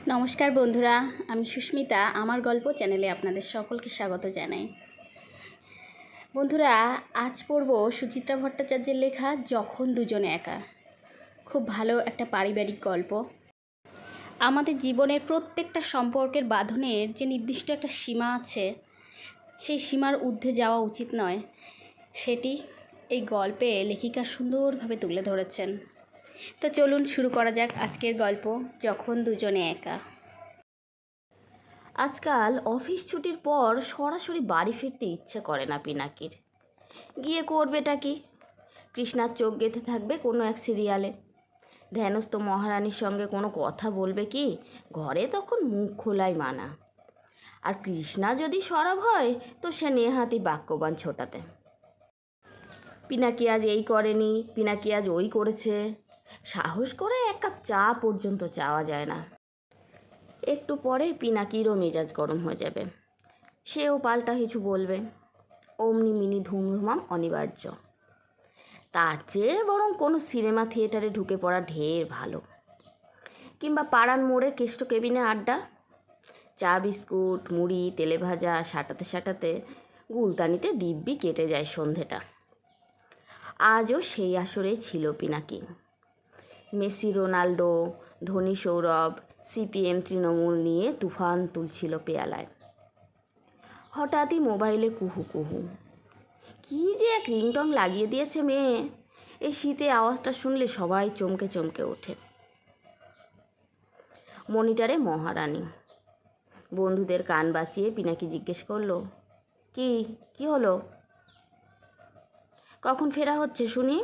নমস্কার বন্ধুরা, আমি সুস্মিতা। আমার গল্প চ্যানেলে আপনাদের সকলকে স্বাগত জানাই। বন্ধুরা, আজ পড়ব সুচিত্রা ভট্টাচার্যের লেখা যখন দুজনে একা। খুব ভালো একটা পারিবারিক গল্প। আমাদের জীবনের প্রত্যেকটা সম্পর্কের বাঁধনের যে নির্দিষ্ট একটা সীমা আছে, সেই সীমার ঊর্ধ্বে যাওয়া উচিত নয়, সেটি এই গল্পে লেখিকা সুন্দরভাবে তুলে ধরেছেন। তো চলুন শুরু করা যাক আজকের গল্প যখন দুজনে একা। আজকাল অফিস ছুটির পর সরাসরি বাড়ি ফিরতে ইচ্ছে করে না পিনাকির। গিয়ে করবেটা কি? কৃষ্ণার চোখ গেঁথে থাকবে কোনো এক সিরিয়ালে, ধ্যানস্থ মহারানীর সঙ্গে কোনো কথা বলবে কি, ঘরে তখন মুখ খোলাই মানা। আর কৃষ্ণা যদি সরব হয় তো সে নেহাতি বাক্যবান ছোটাতে। পিনাকি আজ এই করেনি, পিনাকি আজ ওই করেছে, সাহস করে এক কাপ চা পর্যন্ত চাওয়া যায় না। একটু পরে পিনাকিরও মেজাজ গরম হয়ে যাবে, সেও পাল্টা কিছু বলবে। অমনি মিনি ধুমধুমাম অনিবার্য। তার চেয়ে বরং কোনো সিনেমা থিয়েটারে ঢুকে পড়া ঢের ভালো, কিংবা পাড়ার মোড়ে কেষ্ট কেবিনে আড্ডা, চা বিস্কুট মুড়ি তেলে ভাজা সাঁটাতে সাঁটাতে গুলতানিতে দিব্যি কেটে যায় সন্ধেটা। আজও সেই আসরেই ছিল Pinaki. Messi Ronaldo, Dhoni Sourav, CPM Trinamool নিয়ে তুফান তুলছিল পেয়ালায়। হঠাৎই মোবাইলে কুহু কুহু, কী যে এক রিংটং লাগিয়ে দিয়েছে মেয়ে। এই শীতে আওয়াজটা শুনলে সবাই চমকে চমকে ওঠে। মনিটরে মহারানী। বন্ধুদের কান বাঁচিয়ে পিনাকি জিজ্ঞেস করলো, কি কি হলো? কখন ফেরা হচ্ছে শুনি?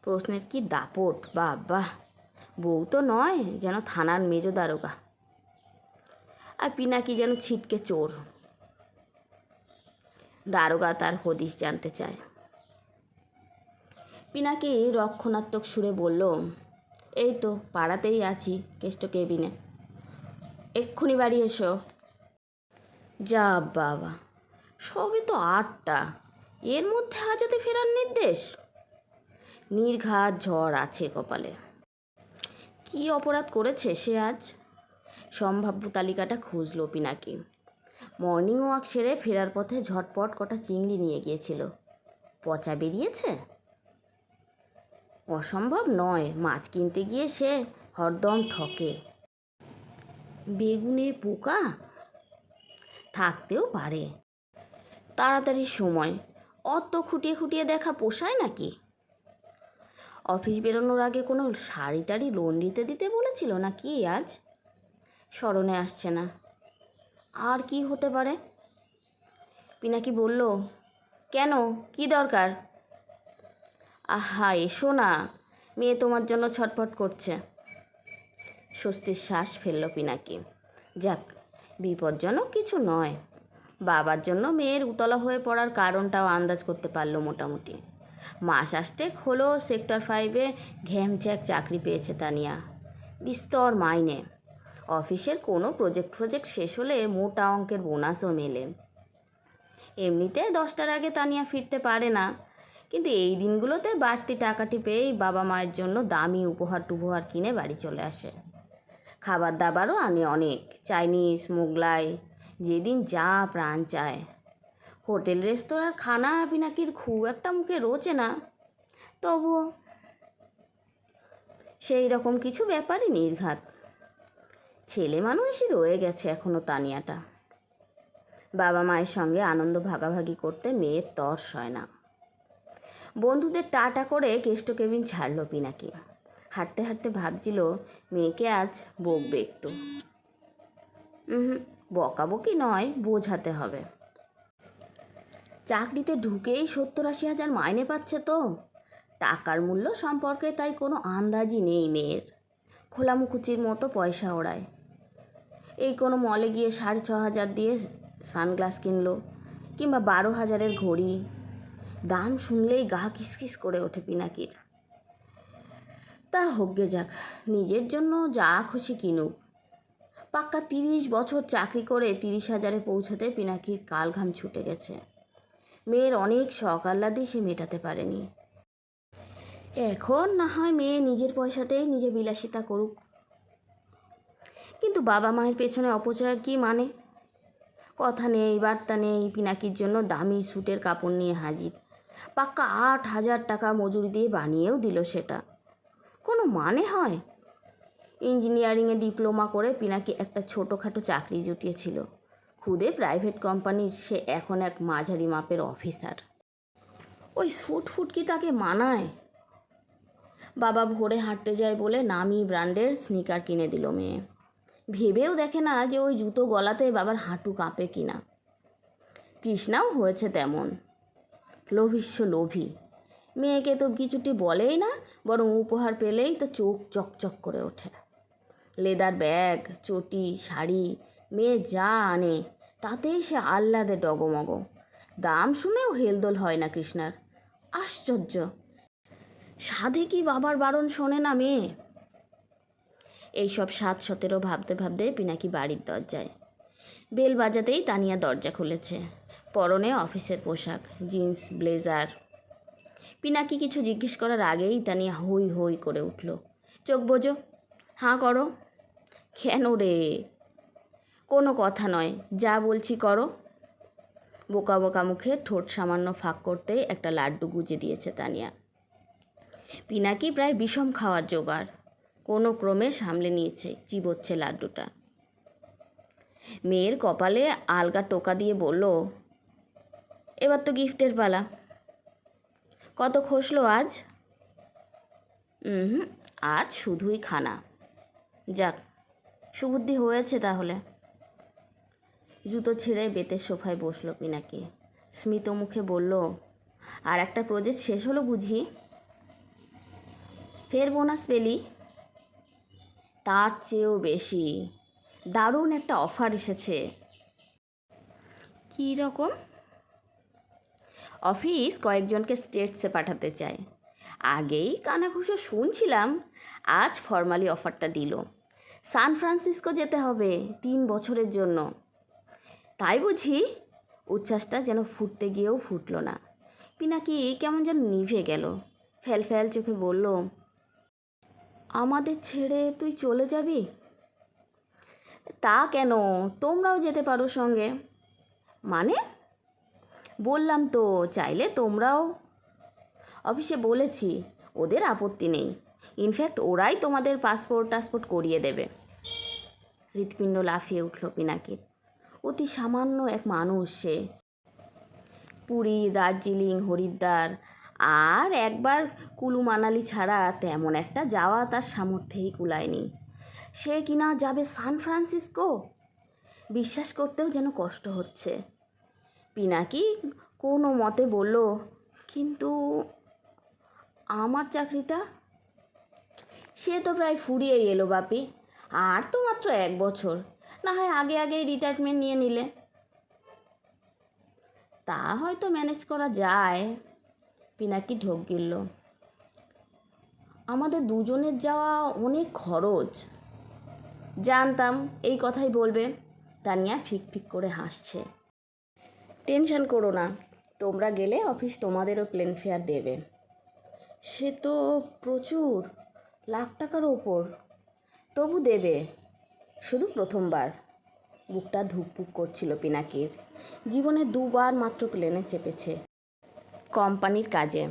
প্রশ্নের কি দাপট! বাবা, বউ তো নয়, যেন থানার মেজো দারোগা। আর পিনাকি যেন ছিটকে চোর। দারোগা তার হদিশ জানতে চায়। পিনাকি রক্ষণাত্মক সুরে বলল, এই তো পাড়াতেই আছি, কেষ্ট কেবিনে, এক্ষুনি বাড়ি এসো। যা বাবা, সবে তো 8টা, এর মধ্যে হাজতে ফেরার নির্দেশ? নির্ঘাত ঝড় আছে কপালে। কি অপরাধ করেছে সে আজ? সম্ভাব্য তালিকাটা খুঁজল পিনাকি। মর্নিং ওয়াক সেরে ফেরার পথে ঝটপট কটা চিংড়ি নিয়ে গিয়েছিল। পচা বেরিয়েছে? অসম্ভব নয়, মাছ কিনতে গিয়ে সে হরদম ঠকে। বেগুনে পোকা থাকতেও পারে। তাড়াতাড়ি সময়, অত খুঁটিয়ে খুঁটিয়ে দেখা পোষায় নাকি? অফিস বেরোনোর আগে কোনো শাড়ি টাড়ি লন্ড্রিতে দিতে বলেছিল না কি আজ? স্মরণে আসছে না। আর কি হতে পারে? পিনাকি বলল, কেন, কি দরকার? আহা এসো না, মেয়ে তোমার জন্য ছটফট করছে। স্বস্তির শ্বাস ফেলল পিনাকি। যাক, বিপজ্জনক কিছু নয়। বাবার জন্য মেয়ের উতলা হয়ে পড়ার কারণটাও আন্দাজ করতে পারলো মোটামুটি। মাস আষ্টেক হলো সেক্টর 5-এ ঘ্যামচ্যাক চাকরি পেয়েছে তানিয়া, বিস্তর মাইনে। অফিসের কোনো প্রজেক্ট শেষ হলে মোটা অঙ্কের বোনাসও মেলে। এমনিতে 10টার আগে তানিয়া ফিরতে পারে না, কিন্তু এই দিনগুলোতে বাড়তি টাকাটি পেয়েই বাবা মায়ের জন্য দামি উপহার টুপহার কিনে বাড়ি চলে আসে। খাবার দাবারও আনে অনেক, চাইনিজ মোগলাই, যেদিন যা প্রাণ চায়। হোটেল রেস্তোরাঁর খানা পিনাকির খুব একটা মুখে রোচে না, তবুও সেই রকম কিছু ব্যাপারই নির্ঘাত। ছেলে মানুষই রয়ে গেছে এখনও তানিয়াটা। বাবা মায়ের সঙ্গে আনন্দ ভাগাভাগি করতে মেয়ের তর সয় না। বন্ধুদের টাটা করে কেষ্ট কেবিন ছাড়ল পিনাকি। হাঁটতে হাঁটতে ভাবছিল মেয়েকে আজ বকবে একটু। বকাবকি নয়, বোঝাতে হবে। চাকরিতে ঢুকেই 70-80 হাজার মাইনে পাচ্ছে তো। টাকার মূল্য সম্পর্কে তাই কোনো আন্দাজই নেই মেয়ের। খোলামুকুচির মতো পয়সা ওড়ায়। এই কোনো মলে গিয়ে 6,500 দিয়ে সানগ্লাস কিনলো, কিংবা 12,000-এর ঘড়ি। দাম শুনলেই গা কিসকিস করে ওঠে পিনাকির। তা হোকগে যাক, নিজের জন্য যা খুশি কিনুক। পাক্কা 30 বছর চাকরি করে 30,000-এ পৌঁছাতে পিনাকির কাল ঘাম ছুটে গেছে। মেয়ের অনেক শখ আহ্লাদই সে মেটাতে পারেনি। এখন না হয় মেয়ে নিজের পয়সাতেই নিজে বিলাসিতা করুক। কিন্তু বাবা মায়ের পেছনে অপচয়ের কী মানে? কথা নেই, বার্তা নেই, পিনাকির জন্য দামি স্যুটের কাপড় নিয়ে হাজির। পাক্কা 8,000 টাকা মজুরি দিয়ে বানিয়েও দিল সেটা। কোনো মানে হয়? ইঞ্জিনিয়ারিংয়ে ডিপ্লোমা করে পিনাকি একটা ছোটোখাটো চাকরি জুটিয়েছিল। খুদে প্রাইভেট কোম্পানির সে এখন এক মাঝারি মাপের অফিসার। ওই স্যুট ফুট কি তাকে মানায়? বাবা ভোরে হাঁটতে যায় বলে নামি ব্র্যান্ডের স্নিকার কিনে দিল মেয়ে। ভেবেও দেখে না যে ওই জুতো গলাতে বাবার হাঁটু কাঁপে কিনা। কৃষ্ণাও হয়েছে তেমন, লোভিষ্য লোভী। মেয়েকে তো কিছুটি বলেই না, বরং উপহার পেলেই তো চোখ চকচক করে ওঠে। লেদার ব্যাগ, চটি, শাড়ি, মেয়ে যা আনে তাতেই সে আহ্লাদে ডগমগ। দাম শুনেও হেলদোল হয় না কৃষ্ণার। আশ্চর্য, সাধে কি বাবার বারণ শোনে না মেয়ে? এইসব 17 ভাবতে ভাবতে পিনাকি বাড়ির দরজায়। বেল বাজাতেই তানিয়া দরজা খুলেছে। পরনে অফিসের পোশাক, জিন্স, ব্লেজার। পিনাকি কিছু জিজ্ঞেস করার আগেই তানিয়া হই হই করে উঠল। চোখ বোঝো, হাঁ করো। কেন রে? কোনো কথা নয়, যা বলছি করো। বোকা বোকা মুখে ঠোঁট সামান্য ফাঁক করতেই একটা লাড্ডু গুজে দিয়েছে তানিয়া। পিনাকি প্রায় বিষম খাওয়ার জোগাড়, কোনো ক্রমে সামলে নিয়েছে, চিবোচ্ছে লাড্ডুটা। মেয়ের কপালে আলগা টোকা দিয়ে বলল, এবার তো গিফটের পালা। কত খসলো আজ? আজ শুধুই খানা। যাক, সুবুদ্ধি হয়েছে তাহলে। জুতো ছেড়ে বেতের সোফায় বসলো পিনাকি। স্মিত মুখে বলল, আর একটা প্রজেক্ট শেষ হলো বুঝি? ফের বোনাস পেলি? তার চেয়েও বেশি। দারুণ একটা অফার এসেছে। কী রকম? অফিস কয়েকজনকে স্টেটসে পাঠাতে চায়। আগেই কানাঘুষো শুনছিলাম, আজ ফর্মালি অফারটা দিল। সান ফ্রান্সিসকো যেতে হবে 3 বছরের জন্য। তাই বুঝি? উচ্ছ্বাসটা যেন ফুটতে গিয়েও ফুটল না। পিনাকি কেমন যেন নিভে গেল। ফ্যাল ফ্যাল চোখে বলল, আমাদের ছেড়ে তুই চলে যাবি? তা কেন, তোমরাও যেতে পারো সঙ্গে। মানে? বললাম তো, চাইলে তোমরাও। অফিসে বলেছি, ওদের আপত্তি নেই। ইনফ্যাক্ট ওরাই তোমাদের পাসপোর্ট করিয়ে দেবে। হৃৎপিণ্ড লাফিয়ে উঠল পিনাকির। অতি সামান্য এক মানুষ সে। পুরী, দার্জিলিং, হরিদ্বার আর একবার কুলু মানালি ছাড়া তেমন একটা যাওয়া তার সামর্থ্যেই কুলায়নি। সে কিনা যাবে সান ফ্রান্সিসকো? বিশ্বাস করতেও যেন কষ্ট হচ্ছে। পিনাকি কোনো মতে বলল, কিন্তু আমার চাকরিটা? সে তো প্রায় ফুরিয়েই এলো বাপি। আর তো মাত্র 1 বছর, না হয় আগেই রিটায়ারমেন্ট নিয়ে নিলে। তা হয়তো ম্যানেজ করা যায়। পিনাকি ঢোক গিলল। আমাদের দুজনের যাওয়া অনেক খরচ। জানতাম এই কথাই বলবে। তানিয়া ফিক ফিক করে হাসছে। টেনশন করো না, তোমরা গেলে অফিস তোমাদেরও প্লেন ফেয়ার দেবে। সে তো প্রচুর, লাখ টাকার ওপর। তবু দেবে, শুধু প্রথমবার। বুকটা ধুকপুক করছিল পিনাকির। জীবনে 2 বার মাত্র প্লেনে চেপেছে, কোম্পানির কাজে।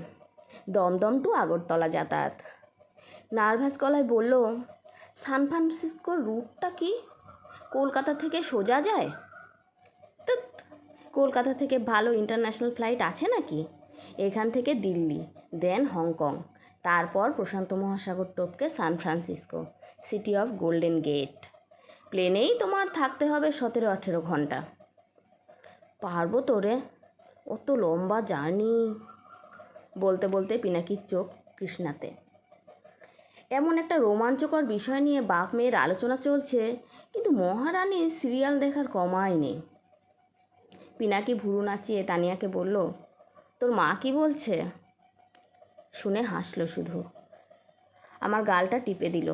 দমদম টু আগরতলা যাতায়াত। নার্ভাস গলায় বলল, সান ফ্রান্সিসকোর রুটটা কি? কলকাতা থেকে সোজা যায়? কলকাতা থেকে ভালো ইন্টারন্যাশনাল ফ্লাইট আছে নাকি? এখান থেকে দিল্লি, দেন হংকং, তারপর প্রশান্ত মহাসাগর টপকে San Francisco, city of golden gate. প্লেনেই তোমার থাকতে হবে 17-18 ঘন্টা। পারবো তো রে, অত লম্বা জার্নি। বলতে বলতে পিনাকির চোখ কৃষ্ণাতে। এমন একটা রোমাঞ্চকর বিষয় নিয়ে বাপ মেয়ের আলোচনা চলছে, কিন্তু মহারানী সিরিয়াল দেখার কমাই নেই। পিনাকি ভুরু নাচিয়ে তানিয়াকে বলল, তোর মা কি বলছে? শুনে হাসলো শুধু। আমার গালটা টিপে দিল।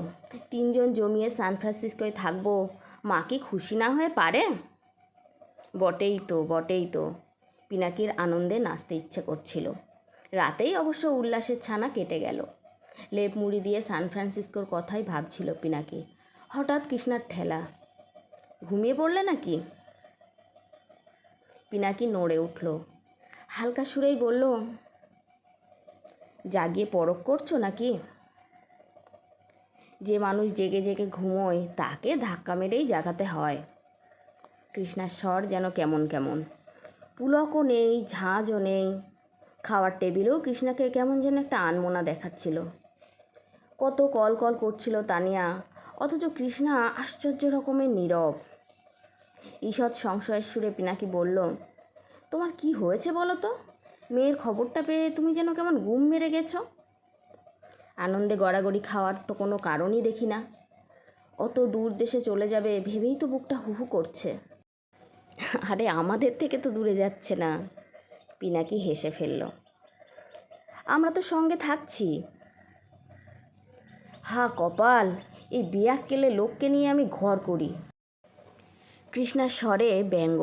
3 জন জমিয়ে সান ফ্রান্সিসকোয় থাকবো, মা কি খুশি না হয়ে পারে? বটেই তো। পিনাকির আনন্দে নাচতে ইচ্ছে করছিল। রাতেই অবশ্য উল্লাসের ছানা কেটে গেল। লেপ মুড়ি দিয়ে সান ফ্রান্সিসকোর কথাই ভাবছিল পিনাকি। হঠাৎ কৃষ্ণার ঠেলা। ঘুমিয়ে পড়লে নাকি? পিনাকি নড়ে উঠল, হালকা সুরেই বলল, জাগিয়ে পরখ করছো নাকি? যে মানুষ জেগে জেগে ঘুমোয় তাকে ধাক্কা মেরেই জাগাতে হয়। কৃষ্ণার স্বর যেন কেমন কেমন, পুলকও নেই, ঝাঁঝও নেই। খাওয়ার টেবিলেও কৃষ্ণাকে কেমন যেন একটা আনমনা দেখাচ্ছিল। কত কল কল করছিল তানিয়া, অথচ কৃষ্ণা আশ্চর্য রকমের নীরব। ঈষৎ সংশয়ের সুরে পিনাকি বলল, তোমার কি হয়েছে বলো তো? মেয়ের খবরটা পেয়ে তুমি যেন কেমন গুম মেরে গেছো। আনন্দে গড়াগড়ি খাওয়ার তো কোনো কারণই দেখি না। অত দূর দেশে চলে যাবে ভেবেই তো বুকটা হুহু করছে। আরে আমাদের থেকে তো দূরে যাচ্ছে না। পিনাকি হেসে ফেলল, আমরা তো সঙ্গে থাকছি। হা কপাল, এই বিয়াক্কেলে লোককে নিয়ে আমি ঘর করি। কৃষ্ণার স্বরে ব্যঙ্গ।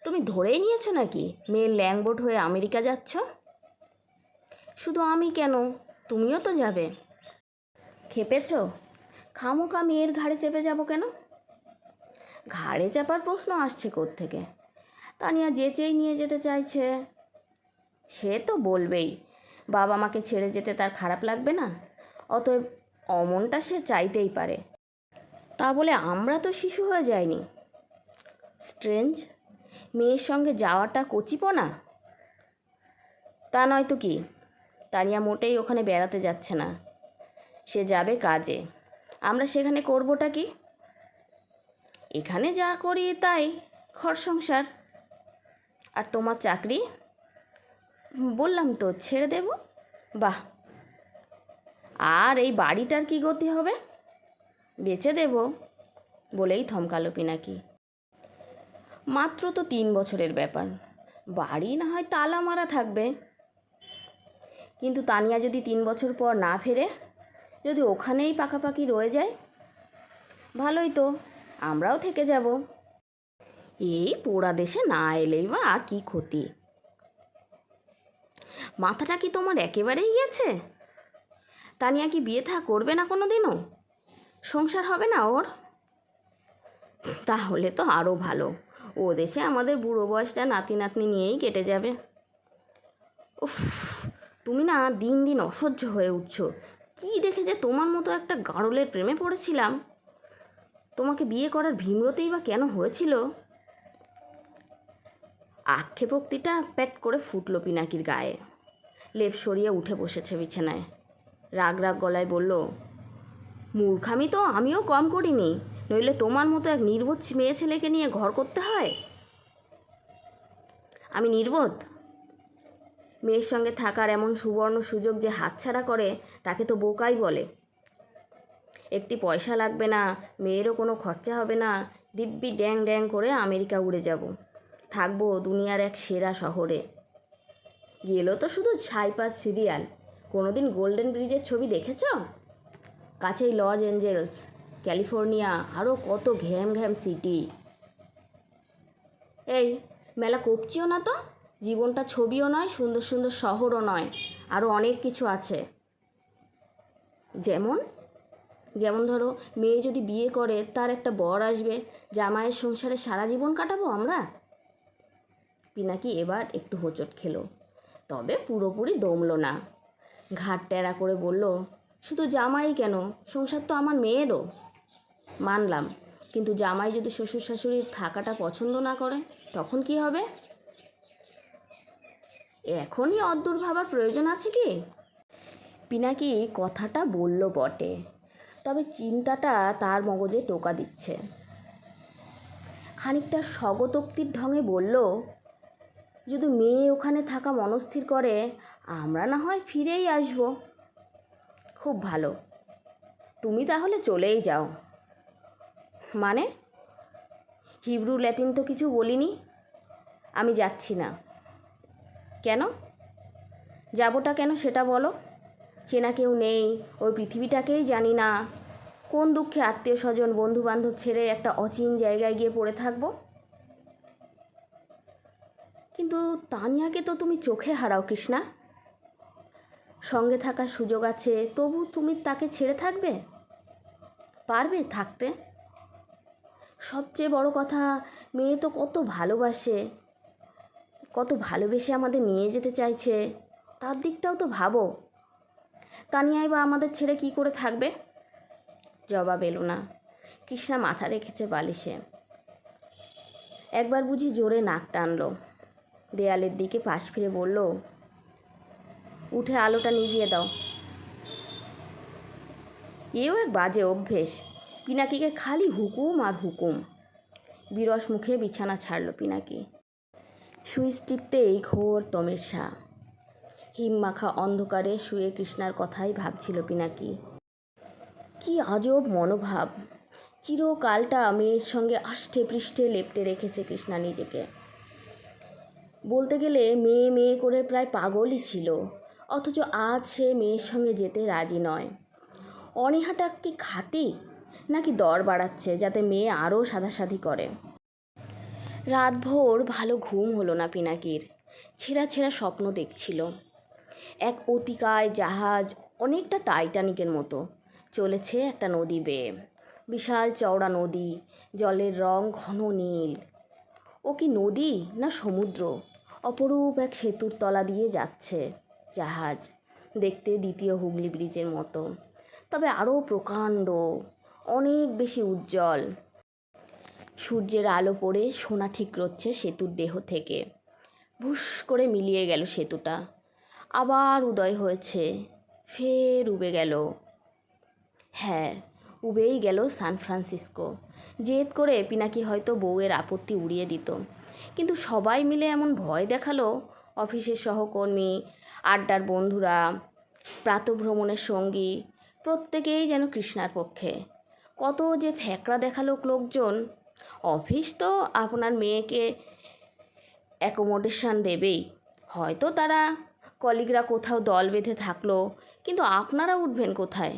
তুমি ধরেই নিয়েছো নাকি মেয়ের ল্যাংবোট হয়ে আমেরিকা যাচ্ছ? শুধু আমি কেন, তুমিও তো যাবে। খেপেছ? খামোখা মেয়ের ঘাড়ে চেপে যাব কেন? ঘাড়ে চাপার প্রশ্ন আসছে কোত্থেকে? তানিয়া যেচেই নিয়ে যেতে চাইছে। সে তো বলবেই, বাবা মাকে ছেড়ে যেতে তার খারাপ লাগবে না, অতএব অমনটা সে চাইতেই পারে। তা বলে আমরা তো শিশু হয়ে যাইনি। স্ট্রেঞ্জ, মেয়ের সঙ্গে যাওয়াটা কচিপনা? তা নয় তো কি। তানিয়া মোটেই ওখানে বেড়াতে যাচ্ছে না, সে যাবে কাজে। আমরা সেখানে করবোটা কি? এখানে যা করি তাই, ঘর সংসার। আর তোমার চাকরি? বললাম তো ছেড়ে দেব। বাহ, আর এই বাড়িটার কি গতি হবে? বেচে দেব বলেই থমকালো পিনাকি। মাত্র তো 3 বছরের ব্যাপার, বাড়ি না হয় তালা মারা থাকবে। কিন্তু তানিয়া যদি 3 বছর পর না ফেরে, যদি ওখানেই পাকাপাকি রয়ে যায়, ভালোই তো, আমরাও থেকে যাব। এই পোড়া দেশে না এলেই বা আর কি ক্ষতি? মাথাটা কি তোমার একেবারেই গেছে? তানিয়া কি বিয়ে থা করবে না কোনো দিনও? সংসার হবে না ওর? তাহলে তো আরও ভালো, ও দেশে আমাদের বুড়ো বয়সটা নাতি নাতনি নিয়েই কেটে যাবে। উফ, তুমি না দিন দিন অসহ্য হয়ে উঠছো। কি দেখে যে তোমার মতো একটা গাড়লের প্রেমে পড়েছিলাম। তোমাকে বিয়ে করার ভীমরতেই বা কেন হয়েছিল? আক্ষেপোক্তিটা প্যাট করে ফুটলো পিনাকির গায়ে। লেপ সরিয়ে উঠে বসেছে বিছানায়। রাগ রাগ গলায় বলল, মূর্খামি তো আমিও কম করিনি, নইলে তোমার মতো এক নির্বোধ মেয়ে ছেলেকে নিয়ে ঘর করতে হয়। আমি নির্বোধ? মেয়ের সঙ্গে থাকার এমন সুবর্ণ সুযোগ যে হাতছাড়া করে তাকে তো বোকাই বলে। একটি পয়সা লাগবে না, মেয়েরও কোনো খরচা হবে না, দিব্যি ড্যাং ড্যাং করে আমেরিকা উড়ে যাব, থাকবো দুনিয়ার এক সেরা শহরে। গেলো তো শুধু ছাইপাস সিরিয়াল, কোনোদিন গোল্ডেন ব্রিজের ছবি দেখেছ? কাছেই লস অ্যাঞ্জেলস, ক্যালিফোর্নিয়া, আরও কত ঘ্যাম ঘ্যাম সিটি। এই মেলা কপচিও না তো, জীবনটা ছবিও নয়, সুন্দর সুন্দর শহরও নয়, আরও অনেক কিছু আছে। যেমন যেমন ধরো, মেয়ে যদি বিয়ে করে তার একটা বর আসবে, জামাইয়ের সংসারে সারা জীবন কাটাবো আমরা। পিনাকি এবার একটু হোঁচট খেলো, তবে পুরোপুরি দমলো না। ঘাট টেরা করে বলল, শুধু জামাই কেন, সংসার তো আমার মেয়েরও। মানলাম, কিন্তু জামাই যদি শ্বশুর শাশুড়ির থাকাটা পছন্দ না করে তখন কি হবে? এখনই অদ্দূর ভাবার প্রয়োজন আছে কি? পিনাকি কথাটা বলল বটে, তবে চিন্তাটা তার মগজে টোকা দিচ্ছে। খানিকটা স্বগতোক্তির ঢঙে বলল, যদি মেয়ে ওখানে থাকা মনস্থির করে আমরা না হয় ফিরেই আসব। খুব ভালো, তুমি তাহলে চলেই যাও। মানে? হিব্রু ল্যাটিন তো কিছু বলিনি। আমি যাচ্ছি না। কেন? যাবোটা কেন সেটা বলো। চেনা কেউ নেই, ওই পৃথিবীটাকেই জানি না, কোন দুঃখে আত্মীয় স্বজন বন্ধু বান্ধব ছেড়ে একটা অচিন জায়গায় গিয়ে পড়ে থাকবো? কিন্তু তানিয়াকে তো তুমি চোখে হারাও কৃষ্ণা। সঙ্গে থাকার সুযোগ আছে, তবু তুমি তাকে ছেড়ে থাকবে? পারবে থাকতে? সবচেয়ে বড় কথা, মেয়ে তো কত ভালোবাসে, কত ভালোবেসে আমাদের নিয়ে যেতে চাইছে, তার দিকটাও তো ভাবো। তানিয়াই বা আমাদের ছেড়ে কি করে থাকবে? জবাব এলো না। কৃষ্ণা মাথা রেখেছে বালিশে। একবার বুঝি জোরে নাক টানলো, দেয়ালের দিকে পাশ ফিরে বলল, উঠে আলোটা নিভিয়ে দাও। এও এক বাজে অভ্যেস, পিনাকিকে খালি হুকুম আর হুকুম। বিরস মুখে বিছানা ছাড়ল পিনাকি। সুইচ টিপতেই ঘোর তমিরসা। হিমমাখা অন্ধকারে শুয়ে কৃষ্ণার কথাই ভাবছিল পিনাকি। কি আজব মনোভাব! চিরকালটা মেয়ের সঙ্গে আষ্টে পৃষ্ঠে লেপ্টে রেখেছে কৃষ্ণা নিজেকে। বলতে গেলে মেয়ে মেয়ে করে প্রায় পাগলই ছিল, অথচ আজ সে মেয়ের সঙ্গে যেতে রাজি নয়। অনীহাটা কি খাঁটি, নাকি দর বাড়াচ্ছে যাতে মেয়ে আরও সাধাসাধি করে? রাতভর ভালো ঘুম হলো না পিনাকির। ছেঁড়া ছেঁড়া স্বপ্ন দেখছিল। এক অতিকায় জাহাজ, অনেকটা টাইটানিকের মতো, চলেছে একটা নদী বেয়ে। বিশাল চওড়া নদী, জলের রং ঘন নীল। ও কি নদী না সমুদ্র? অপরূপ এক সেতুর তলা দিয়ে যাচ্ছে জাহাজ, দেখতে দ্বিতীয় হুগলি ব্রিজের মতো, তবে আরও প্রকাণ্ড, অনেক বেশি উজ্জ্বল। সূর্যের আলো পড়ে সোনা ঠিকরোচ্ছে সেতুর দেহ থেকে। ভুস করে মিলিয়ে গেল সেতুটা, আবার উদয় হয়েছে, ফের উবে গেল। হ্যাঁ, উবেই গেল সান ফ্রান্সিসকো। জেদ করে পিনাকি হয়তো বউয়ের আপত্তি উড়িয়ে দিত, কিন্তু সবাই মিলে এমন ভয় দেখালো, অফিসের সহকর্মী, আড্ডার বন্ধুরা, প্রাতঃভ্রমণের সঙ্গী, প্রত্যেকেই যেন কৃষ্ণার পক্ষে। কত যে ফ্যাকড়া দেখালো লোকজন। অফিস তো আপনার মেয়েকে অ্যাকোমোডেশন দেবেই, হয়তো তারা কলিগরা কোথাও দল বেঁধে থাকলো, কিন্তু আপনারা উঠবেন কোথায়?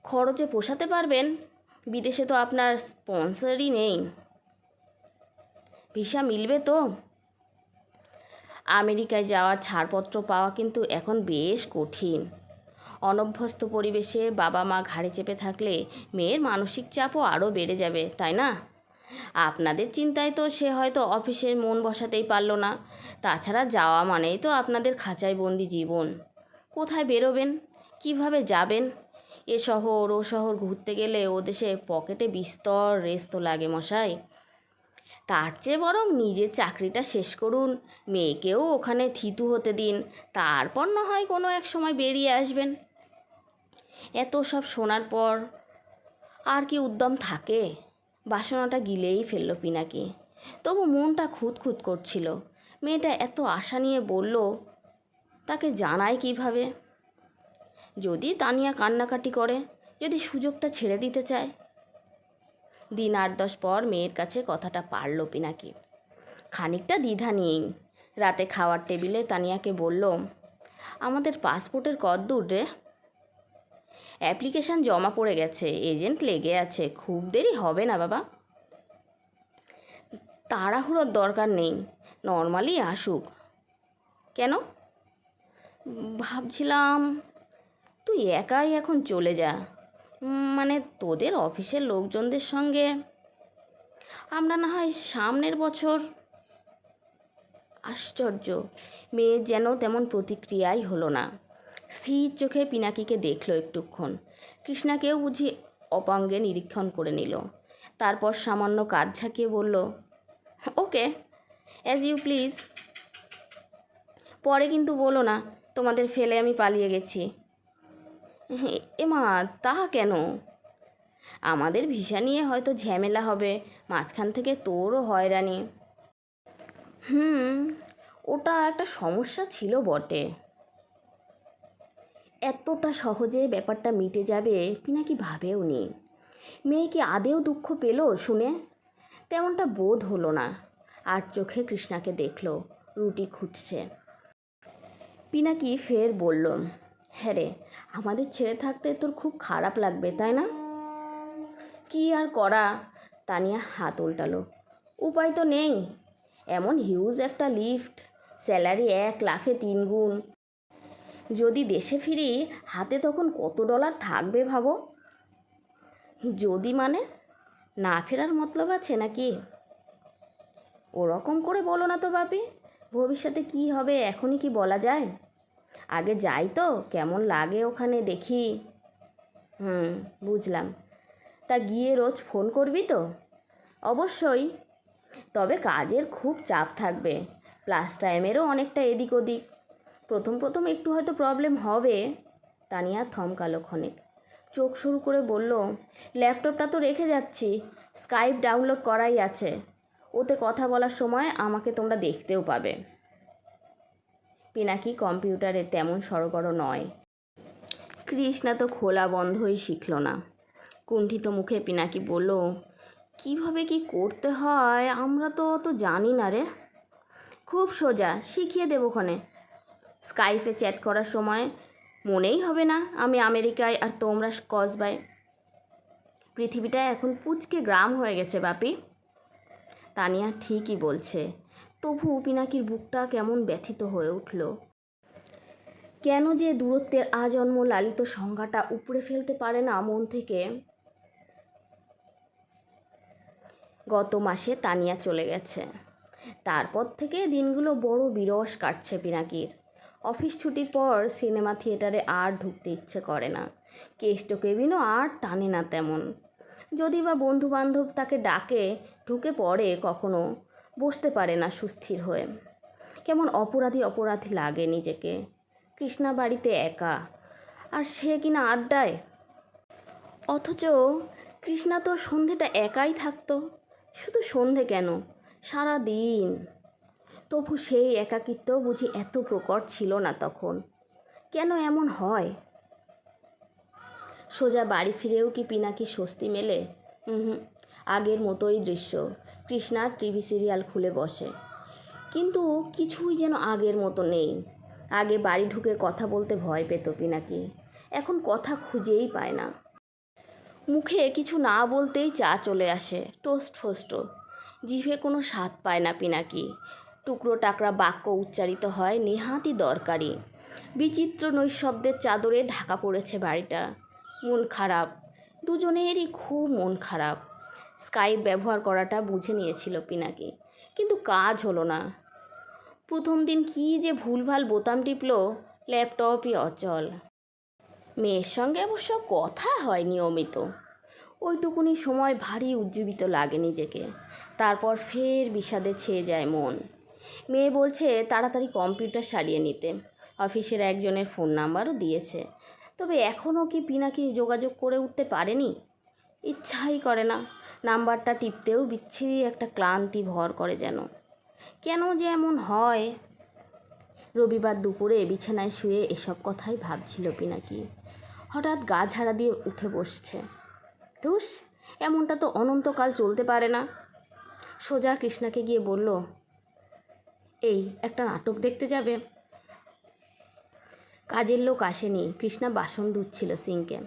খরচে পোষাতে পারবেন? বিদেশে তো আপনার স্পন্সরই নেই। ভিসা মিলবে তো? আমেরিকায় যাওয়ার ছাড়পত্র পাওয়া কিন্তু এখন বেশ কঠিন। অনভ্যস্ত পরিবেশে বাবা মা ঘাড়ে চেপে থাকলে মেয়ের মানসিক চাপও আরও বেড়ে যাবে, তাই না? আপনাদের চিন্তায় তো সে হয়তো অফিসে মন বসাতেই পারল না। তাছাড়া যাওয়া মানেই তো আপনাদের খাঁচায় বন্দি জীবন। কোথায় বেরোবেন? কিভাবে যাবেন? এ শহর ও শহর ঘুরতে গেলে ও দেশে পকেটে বিস্তর রেস তো লাগে মশাই। তার চেয়ে বরং নিজের চাকরিটা শেষ করুন, মেয়েকেও ওখানে থিতু হতে দিন, তারপর না হয় কোনো এক সময় বেরিয়ে আসবেন। এত সব শোনার পর আর কি উদ্যম থাকে? বাসনাটা গিলেই ফেলল পিনাকি। তবু মনটা খুঁতখুত করছিল। মেয়েটা এত আশা নিয়ে বলল, তাকে জানায় কিভাবে? যদি তানিয়া কান্নাকাটি করে, যদি সুযোগটা ছেড়ে দিতে চায়? দিন 8-10 পর মেয়ের কাছে কথাটা পারল পিনাকি, খানিকটা দ্বিধা নিয়েই। রাতে খাওয়ার টেবিলে তানিয়াকে বলল, আমাদের পাসপোর্টের কতদূর রে? অ্যাপ্লিকেশান জমা পড়ে গেছে, এজেন্ট লেগে আছে, খুব দেরি হবে না বাবা। তাড়াহুড়োর দরকার নেই, নর্মালি আসুক। কেন? ভাবছিলাম তুই একাই এখন চলে যা, মানে তোদের অফিসের লোকজনদের সঙ্গে আমরা না হয় সামনের বছর। আশ্চর্য, মেয়ের যেন তেমন প্রতিক্রিয়াই হলো না। স্থির চোখে পিনাকিকে দেখল একটুক্ষণ। কৃষ্ণাকেও বুঝি অপাঙ্গে নিরীক্ষণ করে নিল। তারপর সামান্য কাঁধ ঝাঁকিয়ে বলল, ওকে, অ্যাজ ইউ প্লিজ। পরে কিন্তু বলো না তোমাদের ফেলে আমি পালিয়ে গেছি। এমা, তা কেন? আমাদের ভিসা নিয়ে হয়তো ঝামেলা হবে, মাঝখান থেকে তোরও হয়রানি। ওটা একটা সমস্যা ছিল বটে। এতটা সহজে ব্যাপারটা মিটে যাবে পিনাকি ভাবেও নি। মেয়ে কি আদেও দুঃখ পেল শুনে? তেমনটা বোধ হলো না। আর চোখে কৃষ্ণাকে দেখল রুটি খুঁজছে। পিনাকি ফের বলল, হ্যাঁ রে, আমাদের ছেড়ে থাকতে তোর খুব খারাপ লাগবে তাই না? কি আর করা? তানিয়া হাত উল্টালো। উপায় তো নেই, এমন হিউজ একটা লিফট, স্যালারি 1 লাফে 3 গুণ। যদি দেশে ফিরি, হাতে তখন কত ডলার থাকবে ভাবো। যদি মানে না ফেরার মতলব আছে নাকি? ওরকম করে বলো না তো বাপি, ভবিষ্যতে কি হবে এখনই কি বলা যায়? আগে যাই তো, কেমন লাগে ওখানে দেখি। বুঝলাম। তা গিয়ে রোজ ফোন করবি তো? অবশ্যই, তবে কাজের খুব চাপ থাকবে, প্লাস টাইমেরও অনেকটা এদিক ওদিক। প্রথম প্রথম একটু হয়তো প্রবলেম হবে। তানিয়া থমকালো ক্ষণিক, চোখ শুরু করে বলল, ল্যাপটপটা তো রেখে যাচ্ছি, স্কাইপ ডাউনলোড করাই আছে, ওতে কথা বলার সময় আমাকে তোমরা দেখতেও পাবে। পিনাকি কম্পিউটারে তেমন সড়গড় নয়। কৃষ্ণা তো খোলা বন্ধই শিখল না। কুণ্ঠিত মুখে পিনাকি বলল, কিভাবে কি করতে হয় আমরা তো জানি না রে। খুব সোজা, শিখিয়ে দেবোক্ষণে। স্কাইপে চ্যাট করার সময় মনেই হবে না আমি আমেরিকায় আর তোমরা কসবায়। পৃথিবীটা এখন পুচকে গ্রাম হয়ে গেছে বাপি। তানিয়া ঠিকই বলছে। তবু পিনাকির বুকটা কেমন ব্যথিত হয়ে উঠল। কেন যে দূরত্বের আজন্ম লালিত সংজ্ঞাটা উপড়ে ফেলতে পারে না মন থেকে। গত মাসে তানিয়া চলে গেছে। তারপর থেকে দিনগুলো বড় বিরস কাটছে পিনাকির। অফিস ছুটির পর সিনেমা থিয়েটারে আর ঢুকতে ইচ্ছে করে না, কেষ্ট কেবিনও আর টানে না তেমন। যদি বা বন্ধুবান্ধব তাকে ডাকে ঢুকে পড়ে কখনো, বসতে পারে না সুস্থির হয়ে। কেমন অপরাধী অপরাধী লাগে নিজেকে। কৃষ্ণা বাড়িতে একা, আর সে কিনা আড্ডায়। অথচ কৃষ্ণা তো সন্ধেটা একাই থাকতো। শুধু সন্ধে কেন, সারা দিন। তবু সেই একাকিত্ব বুঝি এত প্রকট ছিল না তখন। কেন এমন হয়? সোজা বাড়ি ফিরেও কি পিনাকি স্বস্তি মেলে? আগের মতোই দৃশ্য। কৃষ্ণার টিভি সিরিয়াল খুলে বসে, কিন্তু কিছুই যেন আগের মতো নেই। আগে বাড়ি ঢুকে কথা বলতে ভয় পেত পিনাকি, এখন কথা খুঁজেই পায় না। মুখে কিছু না বলতেই চা চলে আসে, টোস্ট ফোস্ট। জিভে কোনো স্বাদ পায় না পিনাকি। টুকরো টাকরা বাক্য উচ্চারিত হয় নেহাতি দরকারি। বিচিত্র নৈশব্দের চাদরে ঢাকা পড়েছে বাড়িটা। মন খারাপ, দুজনেরই খুব মন খারাপ। স্কাইপ ব্যবহার করাটা বুঝে নিয়েছিল পিনাকি, কিন্তু কাজ হলো না। প্রথম দিন কী যে ভুলভাল বোতাম টিপল, ল্যাপটপই অচল। মেয়ের সঙ্গে অবশ্য কথা হয় নিয়মিত। ওইটুকুনি সময় ভারী উজ্জীবিত লাগে নিজেকে, তারপর ফের বিষাদে ছেয়ে যায় মন। মেয়ে বলছে তাড়াতাড়ি কম্পিউটার সারিয়ে নিতে, অফিসের একজনের ফোন নাম্বারও দিয়েছে। তবে এখনও কি পিনাকি যোগাযোগ করে উঠতে পারেনি? ইচ্ছাই করে না। নাম্বারটা টিপতেও বিচ্ছিরি একটা ক্লান্তি ভর করে যেন। কেন যে এমন হয়? রবিবার দুপুরে বিছানায় শুয়ে এসব কথাই ভাবছিল পিনাকি। হঠাৎ গা ঝাড়া দিয়ে উঠে বসছে। ধুস, এমনটা তো অনন্তকাল চলতে পারে না। সোজা কৃষ্ণাকে গিয়ে বলল, এই একটা নাটক দেখতে যাবে? কাজের লোক আসেনি, কৃষ্ণা বাসন ধুচ্ছিল সিঙ্কে।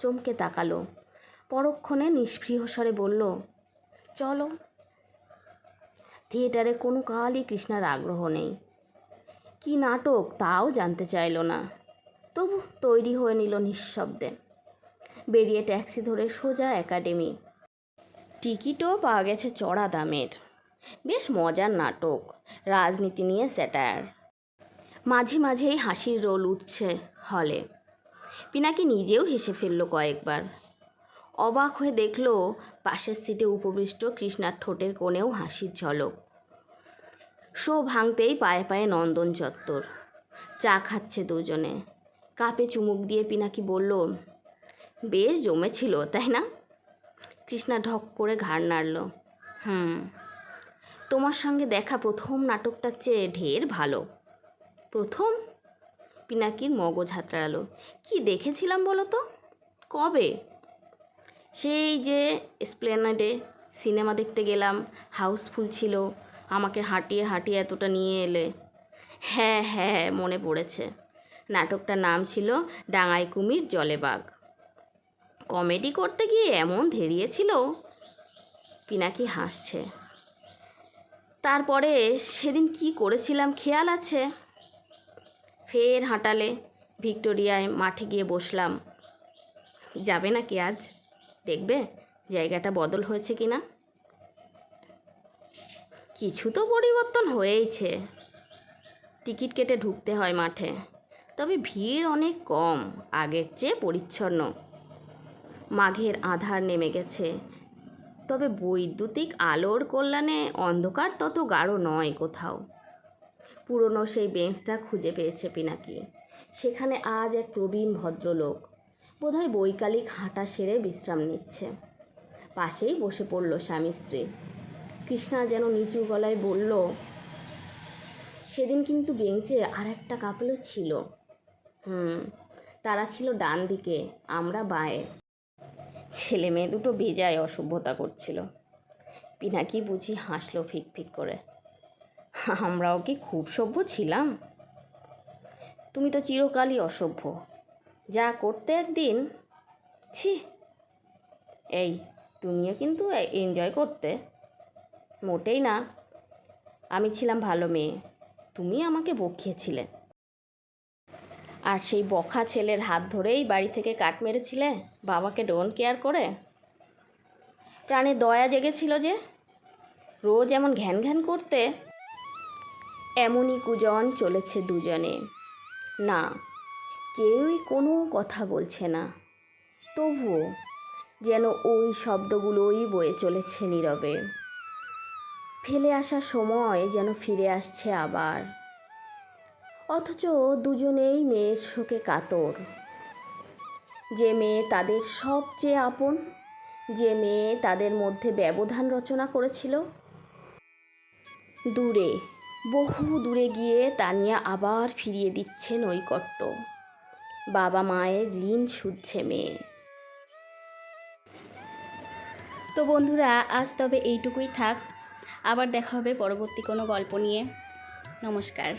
চমকে তাকালো, পরক্ষণে নিষ্পৃহ স্বরে বলল, চলো। থিয়েটারে কোনো কালই কৃষ্ণার আগ্রহ নেই। কি নাটক তাও জানতে চাইল না। তবু তৈরি হয়ে নিল নিঃশব্দে। বেরিয়ে ট্যাক্সি ধরে সোজা একাডেমি। টিকিটও পাওয়া গেছে চড়া দামের। বেশ মজার নাটক, রাজনীতি নিয়ে স্যাটায়ার। মাঝে মাঝেই হাসির রোল উঠছে হলে। পিনাকি নিজেও হেসে ফেলল কয়েকবার। অবাক হয়ে দেখল পাশের সিটে উপবিষ্ট কৃষ্ণার ঠোঁটের কোণেও হাসির ঝলক। শো ভাঙতেই পায়ে পায়ে নন্দন চত্বর। চা খাচ্ছে দুজনে। কাপে চুমুক দিয়ে পিনাকি বলল, বেশ জমেছিল তাই না? কৃষ্ণা ঢক করে ঘাড় নাড়ল। তোমার সঙ্গে দেখা প্রথম নাটকটার চেয়ে ঢের ভালো। প্রথম? পিনাকির মগজ হাতড়ালো। কি দেখেছিলাম বলো তো? কবে? সেই যে এসপ্ল্যানেডে সিনেমা দেখতে গেলাম, হাউসফুল ছিল, আমাকে হাঁটিয়ে হাঁটিয়ে এতটা নিয়ে এলে। হ্যাঁ হ্যাঁ, মনে পড়েছে। নাটকটার নাম ছিল ডাঙায় কুমির জলে বাঘ। কমেডি করতে গিয়ে এমন ধেরিয়েছিল। পিনাকি হাসছে। তারপরে সেদিন কি করেছিলাম খেয়াল আছে? ফের হাঁটালে, ভিক্টোরিয়ায় মাঠে গিয়ে বসলাম। যাবে নাকি আজ? দেখবে জায়গাটা বদল হয়েছে কি না। কিছু তো পরিবর্তন হয়েইছে। টিকিট কেটে ঢুকতে হয় মাঠে, তবে ভিড় অনেক কম, আগের চেয়ে পরিচ্ছন্ন। মাঘের আঁধার নেমে গেছে, তবে বৈদ্যুতিক আলোর কল্যাণে অন্ধকার তত গাঢ় নয় কোথাও। পুরনো সেই বেঞ্চটা খুঁজে পেয়েছে পিনাকি। সেখানে আজ এক প্রবীণ ভদ্রলোক, বোধহয় বৈকালিক হাঁটা সেরে বিশ্রাম নিচ্ছে। পাশেই বসে পড়ল স্বামী স্ত্রী। কৃষ্ণা যেন নিচু গলায় বলল, সেদিন কিন্তু বেঞ্চে আর একটা কাপলও ছিল। তারা ছিল ডান দিকে, আমরা বাঁয়ে। ছেলে মেয়ে দুটো বেজায় অসভ্যতা করছিল। পিনাকি বুঝি হাসলো ফিক করে। আমরাও কি খুব সভ্য ছিলাম? তুমি তো চিরকালই অসভ্য, যা করতে একদিন। ছি। এই, তুমিও কিন্তু এনজয় করতে। মোটেই না, আমি ছিলাম ভালো মেয়ে, তুমি আমাকে বকিয়েছিলে। আর সেই বকা ছেলের হাত ধরেই বাড়ি থেকে কাট মেরেছিলে বাবাকে ডোন্ট কেয়ার করে। প্রাণে দয়া জেগেছিল যে, রোজ এমন ঘ্যান ঘ্যান করতে। এমনই কুজন চলেছে দুজনে। না, কেউই কোনো কথা বলছে না, তবুও যেন ওই শব্দগুলোই বয়ে চলেছে নীরবে। ফেলে আসা সময় যেন ফিরে আসছে আবার, অথচ দুজনেই মেয়ের শোকে কাতর। যে মেয়ে তাদের সবচেয়ে আপন, যে মেয়ে তাদের মধ্যে ব্যবধান রচনা করেছিল, দূরে, বহু দূরে গিয়ে তানিয়া আবার ফিরিয়ে দিচ্ছে নৈকট্য। বাবা মায়ের ঋণ শুধছে মেয়ে। তো বন্ধুরা, আজ তবে এইটুকুই থাক। আবার দেখা হবে পরবর্তী কোনো গল্প নিয়ে। নমস্কার।